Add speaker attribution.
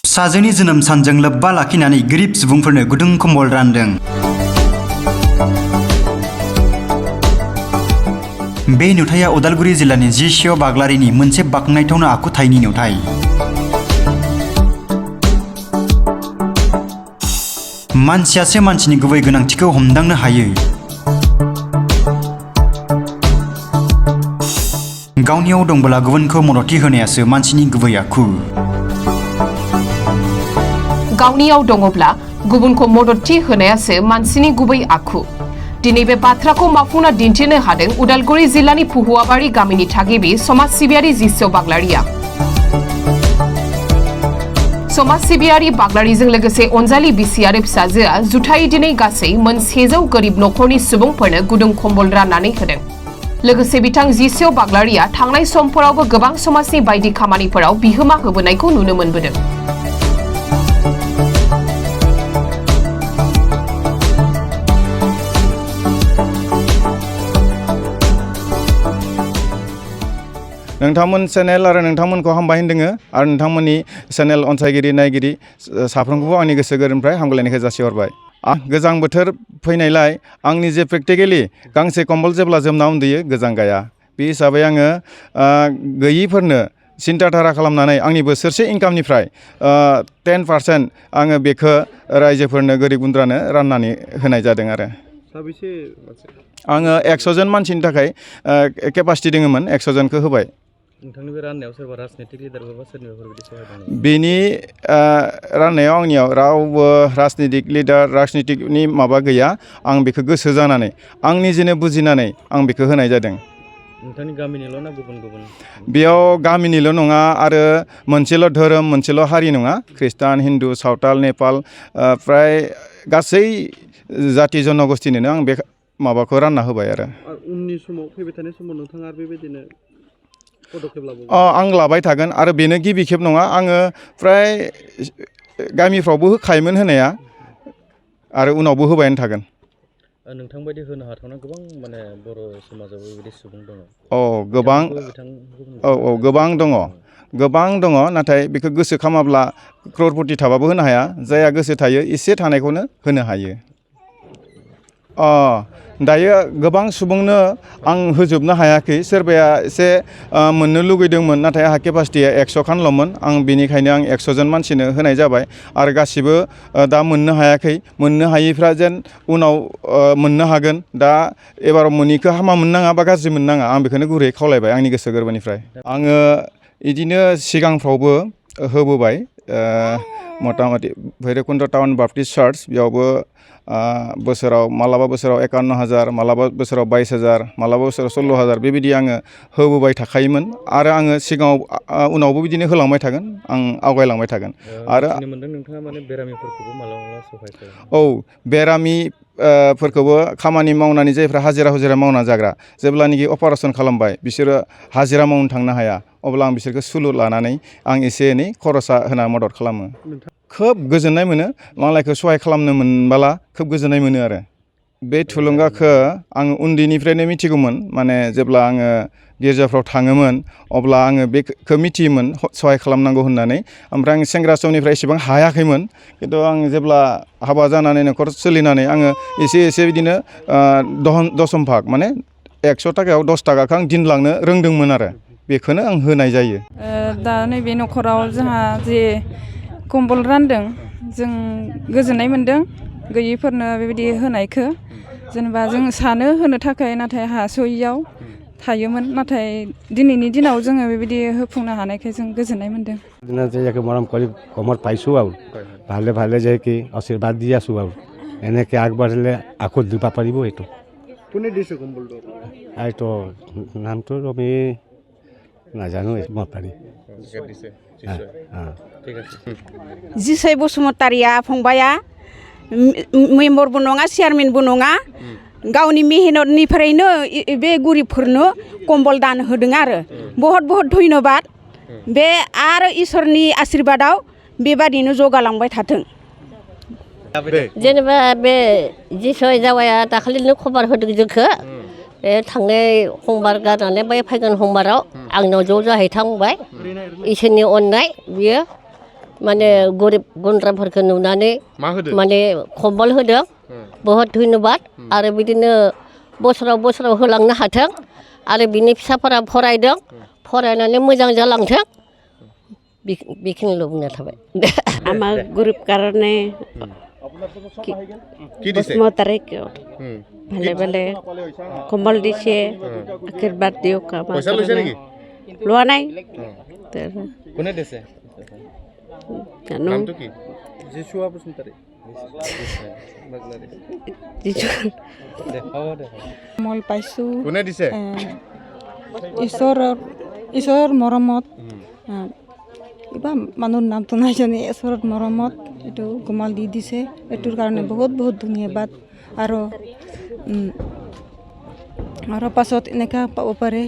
Speaker 1: फिसाजोनि जोनोम सानजों लोब्बा लाखिनानै गोरिब सुबुंफोरनो गुदुं खमबल रानदों। बे नुथाया उदालगुरि जिल्लानि जिसिअ बाग्लारिनि मोनसे बाख्नायथावना आखुथायनि नुथाय। मानसियासो मानसिनि गुबै गोनांथिखौ हमदांनो हायो। गावनियाव दंबोला गुबुनखौ मददथि होनायासो मानसिनि गुबै आखु।
Speaker 2: गावनियाव दङब्ला गुबुनखौ मददथि होनायासो मानसिनि गुबै आखु। दिनै बे बाथ्राखौ मावफुंना दिन्थिनो हादों उदालगुरि जिल्लानि फुहुवाबारि गामिनि थागिबि समाज सिबियारि जिसिअ बाग्लारिया। समाज सिबियारि बाग्लारिजों लोगोसे अनजालि बिसि आरो फिसाजोआ जुथायै दिनै गासै मोन 100 गोरिब नखरनि सुबुंफोरनो गुदुं खमबल राननानै होदों। लोगोसे बिथां जिसिअ बाग्लारिया थांनाय समफोरावबो गोबां समाजनि बायदि खामानिफोराव बिहोमा होबोनायखौ नुनो मोनबोदों।
Speaker 3: नोंथांमोन चेनेल आरो नोंथांमोनखौ हामबाय होनदोङो आरो नोंथांमोननि चेनेल अनसायगिरि नायगिरि साफ्रोमखौबो आंनि गोसो गोरबोनिफ्राय हामग्लायनायखौ जासिहरबाय। गोजां बोथोर फैनायलाय आंनि जे प्रेक्टिकेलि गांसे कम्बल जेब्ला जोमना उन्दुयो गोजां गाया। बे हिसाबै आङो गैयिफोरनो सिन्था धारा खालामनानै आंनि बोसोरसे इनकामनिफ्राय 10% आङो बेखौ रायजोफोरनो गोरिब गुन्द्रानो राननानै होनाय जादों आरो। आङो 100 जन मानसिनि थाखाय केपासिटि दङमोन 100 जनखौ होबाय।
Speaker 4: नोंथांनि बे राननायाव सोरबा राजनीतिक लिडार बा सोरनिबाफोर बिदि सहाय दङ?
Speaker 3: बेनि राननायाव आंनियाव रावबो राजनीतिक लिडार राजनीतिकनि माबा गैया। आं बेखौ गोसो जानानै आंनि जेनो बुजिनानै आं बेखौ होनाय जादों।
Speaker 4: नोंथांनि गामिनिल' ना गुबुन गुबुन?
Speaker 3: बेयाव गामिनिल' नङा आरो मोनसेल' धोरोम मोनसेल' हारि नङा। ख्रिस्टान हिन्दु सावताल नेपाल फ्राय गासै जाति जनगोष्ठिनोनो आं बे माबाखौ रानना होबाय आरो।
Speaker 4: उननि समाव फैबाय थानाय समाव नोंथाङा बेबायदिनो पदक्षेप लागोन?
Speaker 3: आं लाबाय थागोन आरो बेनो गिबि खेब नङा। आङो फ्राय गामिफ्रावबो होखायोमोन होनाया आरो उनावबो होबायानो थागोन।
Speaker 4: नोंथांबायदि होनो हाथावना गोबां माने बर' समाजावबो बेबायदि सुबुं दङ।
Speaker 3: गोबां गोबां दङ। गोबां दङ नाथाय बेखौ गोसो खालामाब्ला क्ररपति थाबाबो होनो हाया। जायहा गोसो थायो एसे थानायखौनो होनो हायो। दायो गोबां सुबुंनो आं होजोबनो हायाखै। सोरबाया एसे मोननो लुगैदोंमोन नाथाय आंहा केपासिटिया 100 खानल'मोन। आं बेनिखायनो आं 100 जन मानसिनो होनाय जाबाय आरो गासिबो दा मोननो हायाखै। मोननो हायैफ्रा जेन उनाव मोननो हागोन। दा एबाराव मोनिखौ हामा मोननाङा बा गाज्रि मोननाङा आं बेखौनो गुरैयै खावलायबाय आंनि गोसो गोरबोनिफ्राय। आङो बिदिनो सिगांफ्रावबो होबोबाय। मथा मथि भैरबकुन्द टाउन बाप्टिस्ट चार्च बेयावबो बोसोराव मालाबा बोसोराव 51,000 मालाबा बोसोराव 22,000 मालाबा बोसोराव 16,000 बेबायदि आङो होबोबाय थाखायोमोन आरो आङो सिगाङाव उनावबो बिदिनो होलांबाय थागोन। आं आवगायलांबाय थागोन। आरो
Speaker 4: मोनदों नोंथाङा माने बेरामिफोरखौबो मालाबा सहाय खालामो?
Speaker 3: औ बेरामिफोरखौबो खामानि मावनानै जायफ्रा हाजिरा मावना जाग्रा जेब्लानोखि अपारेसन खालामबाय बिसोरो हाजिरा मावनो थांनो हाया अब्ला आं बिसोरखौ सुलुत लानानै आं एसे एनै खरसा होना मदद खालामो। खोब गोजोननाय मोनो मालायखौ सहाय खालामनो मोनबोला खोब गोजोननाय मोनो आरो। बे थुलुंगाखौ आं उन्दैनिफ्रायनो मिथिगौमोन। माने जेब्ला आङो गिर्जाफ्राव थाङोमोन अब्ला आङो बेखौ मिथियोमोन सहाय खालामनांगौ होननानै। ओमफ्राय आं सेंग्रा समनिफ्राय एसेबां हायाखैमोन खिन्थु आं जेब्ला हाबा जानानै न'खर सोलिनानै आङो एसे बिदिनो दशम भाग माने 100 थाखायाव 10 थाखाखौ आं दिनलांनो रोंदोंमोन आरो बेखौनो आं होनाय जायो।
Speaker 5: दा नैबे न'खराव जोंहा जे कम्बल रानदों जों गोजोननाय मोनदों गैयिफोरनो बेबायदि होनायखौ। जेनेबा जों सानो होनो थाखाय नाथाय हास'यैयाव थायोमोन नाथाय दिनैनि दिनाव जोङो बेबायदि होफुंनो हानायखाय जों गोजोननाय मोनदं।
Speaker 6: মৰম কৰি কমত পাইছোঁ আৰু ভালে ভালে যে কি আশীৰ্বাদ দি আছোঁ আৰু এনেকৈ আগবাঢ়িলে আকৌ দিব পাৰিব। এইটো
Speaker 4: কোনে দিছে কম্বলটো?
Speaker 6: এইটো নামটো আমি নাজানো মই পাৰি।
Speaker 7: जिसै बसुमतारिया फंबाया मेम्बरबो नङा चेयारमेनबो नङा गावनि मेहनतनिफ्रायनो बे गरिबफोरनो कम्बल दान होदों आरो बहुत धन्यबाद। बे आरो इसोरनि आशीर्बादाव बेबादिनो जौगालांबाय थाथों।
Speaker 8: जेनेबा बे जिसय जावाया दाखालिनो खबर होदों जोंखौ थांनाय समबार गारनानै फैगोन समबाराव आंनाव ज' जाहैथांबाय। इसोरनि अननाय बियो माने गरिब गुन्द्राफोरखौ नुनानै
Speaker 3: मा होदो
Speaker 8: माने खमबल होदों बहुत धन्यबाद आरो बिदिनो बोसोराव होलांनो हाथों आरो बिनि फिसाफोरा फरायदों फरायनानै मोजां जालांथों बेखिनिल' बुंना थाबाय
Speaker 7: আমার গরিব কারণে বসুমতারি ভালে ভালে কম্বল দিছে আশীর্বাদ দিয়ক আমার লোৱা নাই
Speaker 4: কোনে দিছে
Speaker 7: জানো
Speaker 4: নামটো কি জিচুৱা বসুমতাৰী
Speaker 5: কম্বল পাইছোঁ
Speaker 3: কোনে দিছে
Speaker 5: ঈশ্বৰৰ মৰমত কিবা মানুহৰ নামটো নাজানে ঈশ্বৰৰ মৰমত এইটো কম্বল দি দিছে এইটোৰ কাৰণে বহুত ধন্যবাদ আৰু পাছত এনেকুৱা পাব পাৰে